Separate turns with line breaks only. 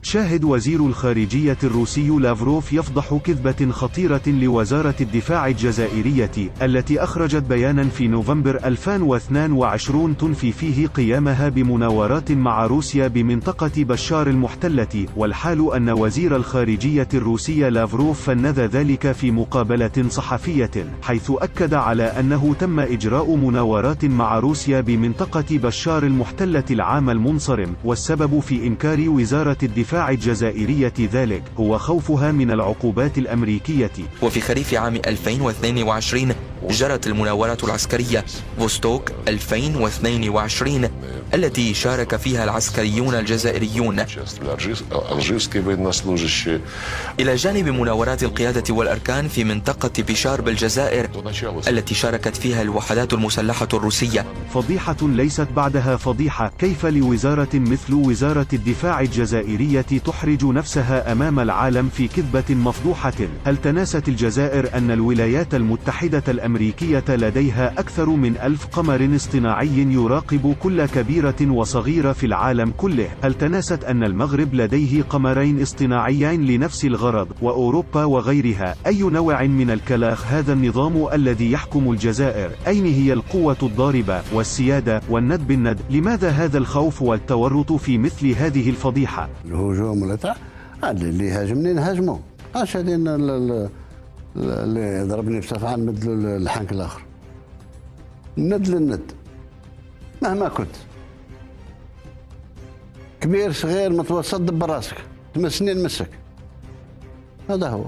شاهد وزير الخارجية الروسي لافروف يفضح كذبة خطيرة لوزارة الدفاع الجزائرية التي أخرجت بيانا في نوفمبر 2022 تنفي فيه قيامها بمناورات مع روسيا بمنطقة بشار المحتلة، والحال أن وزير الخارجية الروسي لافروف فنذ ذلك في مقابلة صحفية، حيث أكد على أنه تم إجراء مناورات مع روسيا بمنطقة بشار المحتلة العام المنصرم، والسبب في إنكار وزارة الدفاع الجزائرية ذلك هو خوفها من العقوبات الأمريكية.
وفي خريف عام 2022 جرت المناورات العسكرية فوستوك 2022 التي شارك فيها العسكريون الجزائريون إلى جانب مناورات القيادة والأركان في منطقة بشار بالجزائر التي شاركت فيها الوحدات المسلحة الروسية.
فضيحة ليست بعدها فضيحة. كيف لوزارة مثل وزارة الدفاع الجزائرية تحرج نفسها أمام العالم في كذبة مفضوحة؟ هل تناست الجزائر أن الولايات المتحدة الأمريكية لديها أكثر من 1000 قمر اصطناعي يراقب كل كبيرة وصغيرة في العالم كله؟ هل تناست أن المغرب لديه قمرين اصطناعيين لنفس الغرض، وأوروبا وغيرها؟ أي نوع من الكلاخ هذا النظام الذي يحكم الجزائر؟ أين هي القوة الضاربة والسيادة والند بالند؟ لماذا هذا الخوف والتورط في مثل هذه الفضيحة؟
الهجوم ولا تاع اللي يهاجمني نهاجمه، اش هذه اللي ضربني في صفعه نمد له الحنك الاخر، ند للند مهما كنت كبير صغير متوسط دبر راسك، تمسني نمسك، هذا هو.